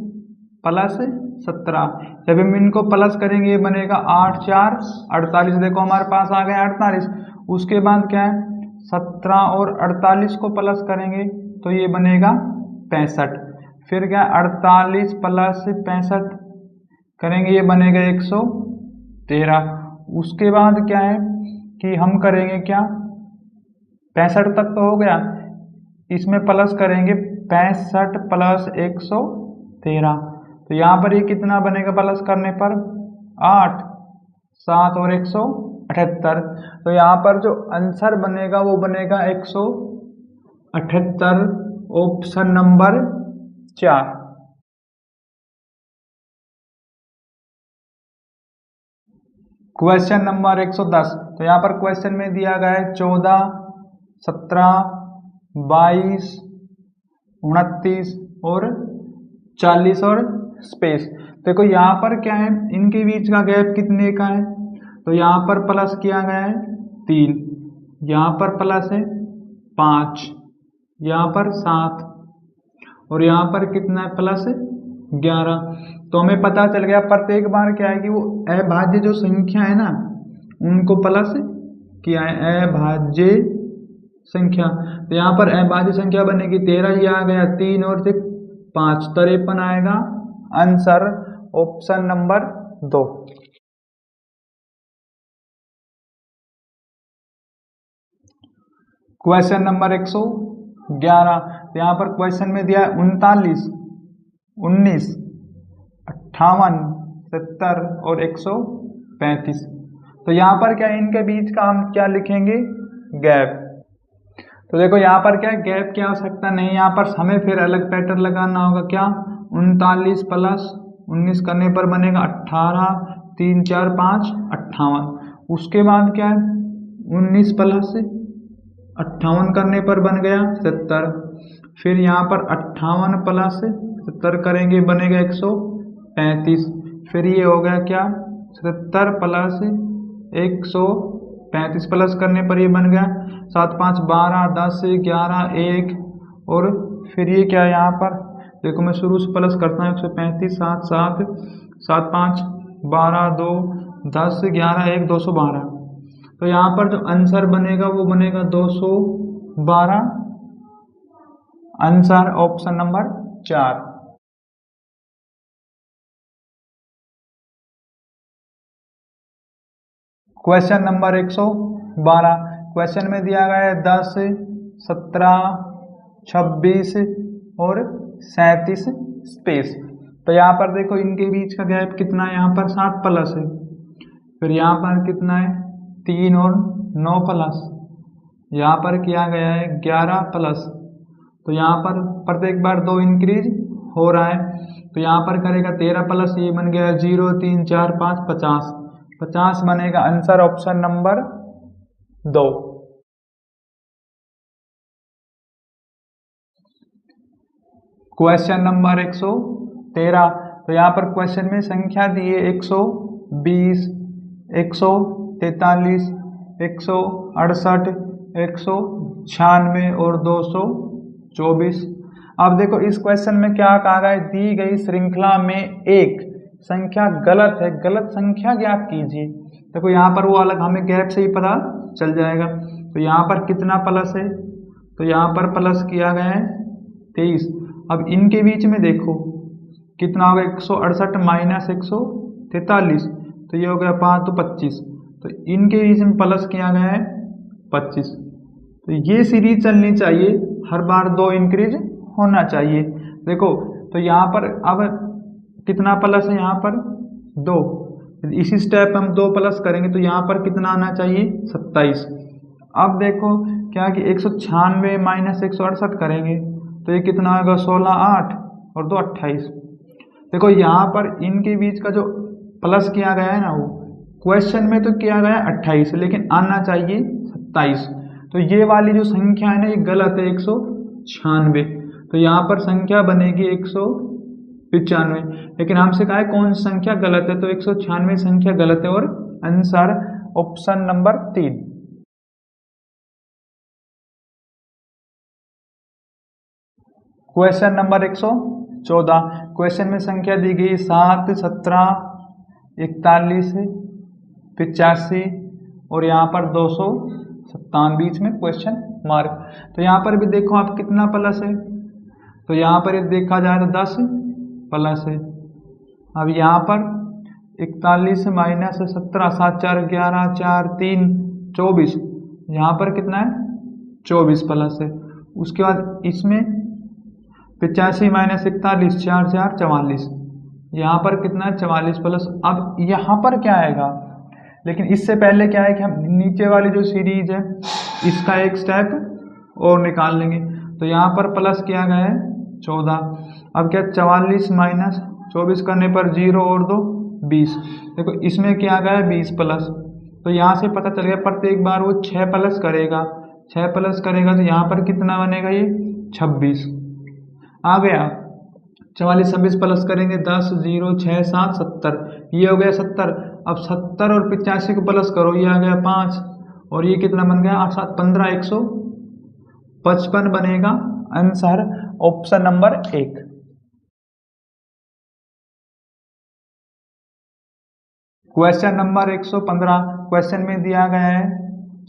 प्लस 17, जब हम इनको प्लस करेंगे ये बनेगा 8 4 48। देखो हमारे पास आ गया 48। उसके बाद क्या है, 17 और 48 को प्लस करेंगे तो ये बनेगा 65। फिर क्या 48 प्लस 65 करेंगे ये बनेगा 113। उसके बाद क्या है कि हम करेंगे क्या, 65 तक तो हो गया, इसमें प्लस करेंगे 65 प्लस 113। तो यहाँ पर ये कितना बनेगा प्लस करने पर 8 7 और 178। तो यहाँ पर जो आंसर बनेगा वो बनेगा 178, ऑप्शन नंबर 4। Question number 110। तो यहाँ पर क्वेश्चन में दिया गया है 14 17 22 29 और 40 और स्पेस। देखो यहाँ पर क्या है, इनके बीच का गैप कितने का है, तो यहाँ पर प्लस किया गया है 3, यहाँ पर प्लस है 5, यहाँ पर 7 और यहाँ पर कितना है प्लस 11। तो हमें पता चल गया प्रत्येक बार क्या है कि वो अभाज्य जो संख्या है ना उनको प्लस किया है, अभाज्य संख्या। तो यहाँ पर अभाज्य संख्या बनेगी 13, ये आ गया 3 और 6 5 53 आएगा answer option number 2। Question number 111। तो यहाँ पर क्वेश्चन में दिया है 39 19 58 70 और 135। तो यहाँ पर क्या है, इनके बीच का हम क्या लिखेंगे, गैप। तो देखो यहाँ पर क्या है, गैप की आवश्यकता नहीं, यहाँ पर हमें फिर अलग पैटर्न लगाना होगा। क्या, 39 प्लस 19 करने पर बनेगा 18 3 4 5 58। उसके बाद क्या है, 19 प्लस 58 करने पर बन गया 70। फिर यहाँ पर 58 प्लस 70 करेंगे बनेगा 135। फिर ये हो गया क्या, 70 प्लस 135 प्लस करने पर ये बन गया 7 5 12 10 11 1 और फिर ये क्या है, यहाँ पर देखो मैं शुरू से प्लस करता हूँ 135 7 7 7 5 12 2 10 11 1 212। तो यहाँ पर जो आंसर बनेगा वो बनेगा 212, answer option number 4। Question number 112। Question में दिया गया है 10 17 26 और 37 स्पेस। तो यहाँ पर देखो इनके बीच का गैप कितना है, यहाँ पर 7 प्लस है, फिर यहाँ पर कितना है 3 और 9 प्लस, यहाँ पर किया गया है 11 प्लस। तो यहाँ पर प्रत्येक बार 2 इंक्रीज हो रहा है, तो यहाँ पर करेगा 13 प्लस ये बन गया 0 3 4 5 50, 50 बनेगा answer option number 2। Question number 113, तो यहाँ पर क्वेश्चन में संख्या दी है 120, 143, 168, 196 और 224। अब देखो इस क्वेश्चन में क्या कहा गया है, दी गई श्रृंखला में एक संख्या गलत है, गलत संख्या ज्ञात कीजिए। देखो यहाँ पर वो अलग हमें गैप से ही पता चल जाएगा। तो यहाँ पर कितना प्लस है, तो यहाँ पर प्लस किया गया है 23। अब इनके बीच में देखो कितना होगा, 168 माइनस 143, तो ये हो गया 5 तो 25, तो इनके बीच में प्लस किया गया है 25। तो ये सीरीज चलनी चाहिए, हर बार 2 इंक्रीज होना चाहिए। देखो तो यहाँ पर अब कितना प्लस है, यहाँ पर 2, इसी स्टेप हम 2 प्लस करेंगे तो यहाँ पर कितना आना चाहिए 27। अब देखो क्या कि 196 माइनस 168 करेंगे तो ये कितना होगा 16 8 और 2 28। देखो यहाँ पर इनके बीच का जो प्लस किया गया है ना, वो क्वेश्चन में तो किया गया है 28, लेकिन आना चाहिए 27। तो ये वाली जो संख्या है ना ये गलत है 196, तो यहाँ पर संख्या बनेगी 195, लेकिन हमसे कहा है कौन सी संख्या गलत है, तो 196 संख्या गलत है और answer option number 3। Question number 114, question में संख्या दी गई 7, 17, 41, 85 और यहाँ पर 257, बीच में क्वेश्चन मार्क। तो यहाँ पर भी देखो आप कितना प्लस है, तो यहाँ पर देखा जाए तो 10 प्लस है। अब यहाँ पर 41 माइनस 17, 7 4 11, 4 3 24, यहाँ पर कितना है 24 प्लस है। उसके बाद इसमें 85 माइनस 41, 4 4 44, यहाँ पर कितना है 44 प्लस। अब यहाँ पर क्या आएगा, लेकिन इससे पहले क्या है कि हम नीचे वाली जो सीरीज है इसका एक स्टेप और निकाल लेंगे। तो यहाँ पर प्लस किया गया है 14, अब क्या 44 माइनस 24 करने पर 0 और 2 20, देखो इसमें क्या गया है 20 प्लस। तो यहाँ से पता चल गया प्रत्येक बार वो 6 प्लस करेगा, 6 प्लस करेगा तो यहाँ पर कितना बनेगा ये 26 आ गया। 44 26 प्लस करेंगे 10 0 6 7 70, ये हो गया 70। अब 70 और 85 को प्लस करो, ये आ गया 5 और ये कितना बन गया 8 7 15, 155 बनेगा answer option number 1। Question number 115, question में दिया गया है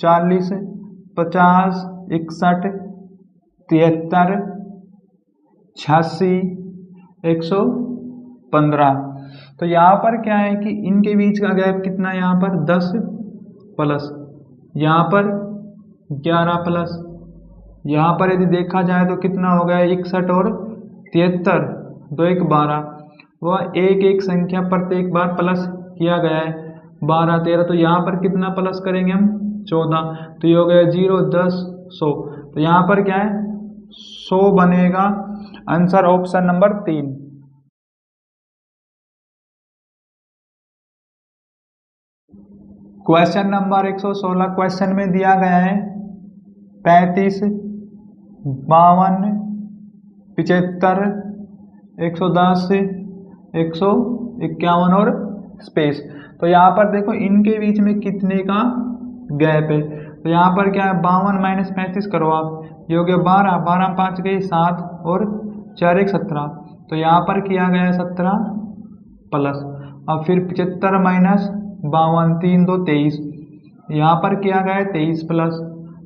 40, 50, 61, 73, 86, 115। तो यहाँ पर क्या है कि इनके बीच का गैप कितना है, यहाँ पर 10 प्लस, यहाँ पर 11 प्लस, यहाँ पर यदि देखा जाए तो कितना हो गया 61 और 73, 2 1 12, वह एक एक संख्या प्रत्येक बार प्लस किया गया है 12 13, तो यहाँ पर कितना प्लस करेंगे हम 14, तो ये हो गया 0 10 100, तो यहाँ पर क्या है 100 बनेगा answer option number 3। Question number 116, question में दिया गया है 35, 52, 75, 110, 151 और स्पेस। तो यहाँ पर देखो इनके बीच में कितने का गैप है, तो यहाँ पर क्या है 52 माइनस 35 करो आप, ये हो गया 12, 12 5 गई 7 और 4 1 17, तो यहाँ पर किया गया है 17 प्लस। अब फिर 75 माइनस 52, 3 2 23, यहाँ पर किया गया है 23 प्लस।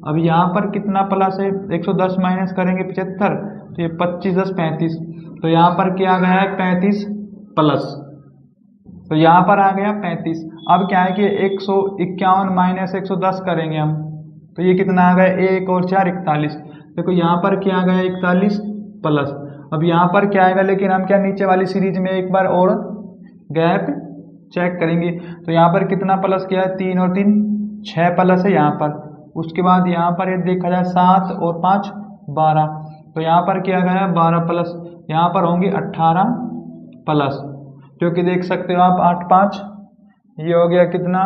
अब यहाँ पर कितना प्लस है 110 माइनस करेंगे 75, तो ये 25 10 35, तो यहाँ पर किया गया है 35 प्लस, तो यहाँ पर आ गया 35। अब क्या है कि 151 माइनस 110 करेंगे हम, तो ये कितना आ गया 1 और 4 41, देखो यहाँ पर क्या आ गया 41 प्लस। अब यहाँ पर क्या आएगा, लेकिन हम क्या नीचे वाली सीरीज में एक बार और गैप चेक करेंगे, तो यहाँ पर कितना प्लस किया है 3 और 3 6 प्लस है यहाँ पर। उसके बाद यहाँ पर ये देखा जाए 7 और 5 12, तो यहाँ पर किया गया 12 प्लस, यहाँ पर होंगी 18 प्लस, क्योंकि देख सकते हो आप 8 5, ये हो गया कितना,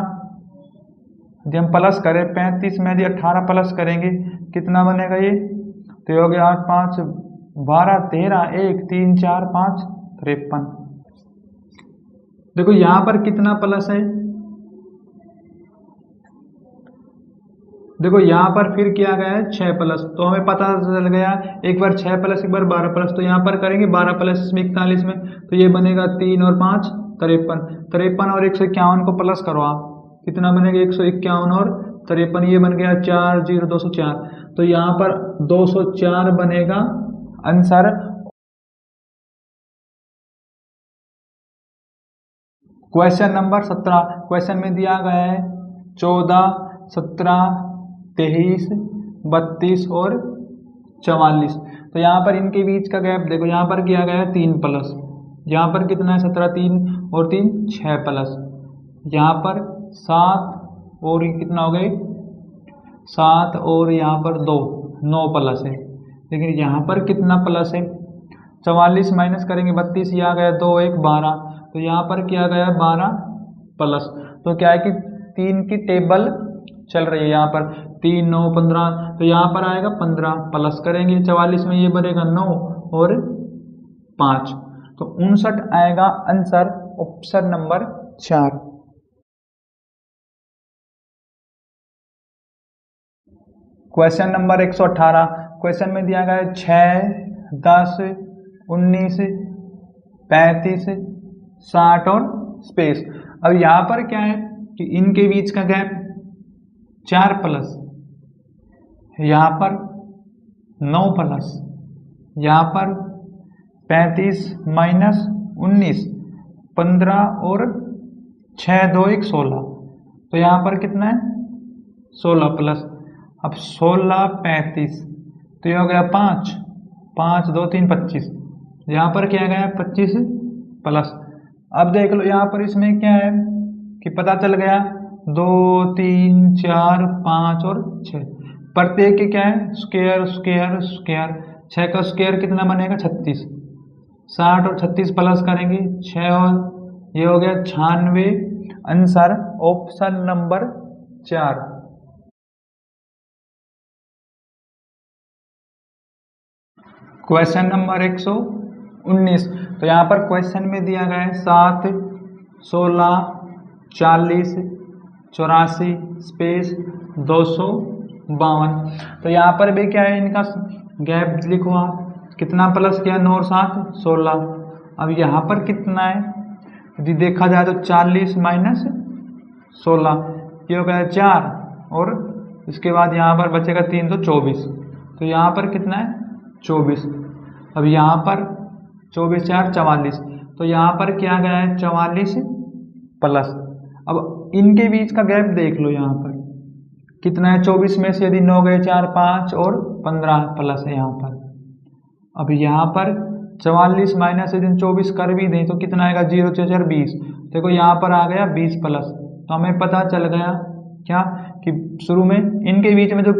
यदि हम प्लस करें 35 में यदि 18 प्लस करेंगे कितना बनेगा ये, तो ये हो गया 8 5 12 13 1 3 4 5 53। देखो यहाँ पर कितना प्लस है, देखो यहाँ पर फिर किया गया है 6 प्लस, तो हमें पता चल गया एक बार 6 प्लस एक बार 12 प्लस, तो यहाँ पर करेंगे 12 प्लस इसमें 41 में, तो ये बनेगा 3 और 5 53, 53 और 151 को प्लस करो आप, कितना बनेगा 151 और 53, ये बन गया 4 0 204, तो यहाँ पर 204 बनेगा आंसर। क्वेश्चन नंबर 17, क्वेश्चन में दिया गया है 14 17 23 32 और 44, तो यहाँ पर इनके बीच का गैप देखो, यहाँ पर किया गया है 3 प्लस, यहाँ पर कितना है 17 3 और 3 6 प्लस, यहाँ पर 7 और कितना हो गए 7 और यहाँ पर 2 9 प्लस है, लेकिन यहाँ पर कितना प्लस है 44 माइनस करेंगे 32, ये आ गया 2 1 12, तो यहाँ पर किया गया 12 प्लस, तो क्या है कि 3 की टेबल चल रही है, यहाँ पर 3 9 15, तो यहाँ पर आएगा 15 प्लस करेंगे 44 में, ये बनेगा 9 और 5, तो 59 आएगा answer option number 4। Question number 118, question में दिया गया है 6 10 19 35 60 और स्पेस। अब यहाँ पर क्या है कि इनके बीच का गैप 4 प्लस, यहाँ पर 9 प्लस, यहाँ पर 35 माइनस 19 15 और 6 2 1 16, तो यहाँ पर कितना है 16 प्लस, अब 16 35, तो ये हो गया 5 5 2 3 25, यहाँ पर क्या गया 25 प्लस। अब देख लो यहाँ पर इसमें क्या है कि पता चल गया 2 3 4 5 और 6, प्रत्येक के क्या है स्क्वायर स्क्वायर स्क्वायर, 6 का स्क्वायर कितना बनेगा 36, 60 और 36 प्लस करेंगे 6 और ये हो गया 96, answer option number 4। Question number 119, तो यहाँ पर क्वेश्चन में दिया गया है 7 16 40 84 स्पेस 252, तो यहाँ पर भी क्या है इनका गैप लिखो आप, कितना प्लस किया 9 और 7 16, अब यहाँ पर कितना है यदि देखा जाए तो 40 माइनस 16, ये हो गया 4 और इसके बाद यहाँ पर बचेगा 3 तो 24, तो यहाँ पर कितना है 24, अब यहाँ पर 24 4 44, तो यहाँ पर क्या गया है 44 प्लस। अब इनके बीच का गैप देख लो यहाँ पर कितना है, 24 में से यदि 9 गए 4 5 और 15 प्लस है यहाँ पर, अब यहाँ पर 44 माइनस यदि 24 कर भी दें तो कितना आएगा 0 4 4 20, देखो यहाँ पर आ गया 20 प्लस, तो हमें पता चल गया क्या कि शुरू में इनके बीच में जो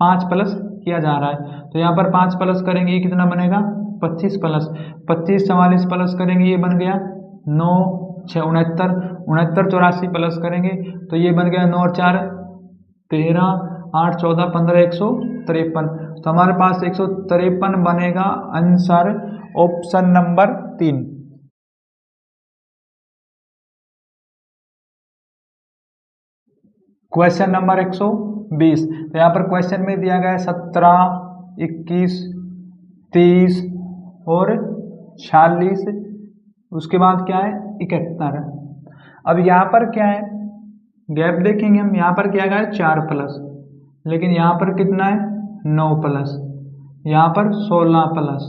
5 प्लस किया जा रहा है, तो यहाँ पर 5 प्लस करेंगे ये कितना बनेगा 25 प्लस, 25 44 प्लस करेंगे ये बन गया 9 6 69 69 84 प्लस करेंगे तो ये बन गया 9 और 4 13 8 14 15 153, तो हमारे पास 153 बनेगा answer option number 3। Question number 120, तो यहाँ पर क्वेश्चन में दिया गया है 17 21 30 और 46, उसके बाद क्या है 71। अब यहाँ पर क्या है गैप देखेंगे हम, यहाँ पर क्या गया है 4 प्लस, लेकिन यहाँ पर कितना है 9 प्लस, यहाँ पर 16 प्लस,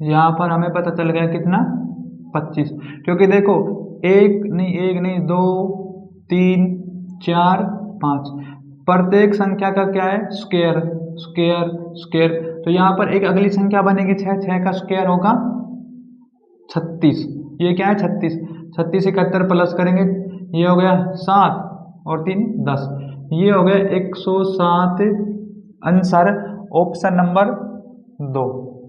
यहाँ पर हमें पता चल गया कितना 25, क्योंकि देखो एक नहीं 2 3 4 5, प्रत्येक संख्या का क्या है स्क्वायर स्क्वायर स्क्वायर, तो यहाँ पर एक अगली संख्या बनेगी 6 6 का स्क्वायर होगा 36, ये क्या है 36 36 71 प्लस करेंगे ये हो गया 7 और 3 10, ये हो गया 107, आंसर ऑप्शन नंबर 2।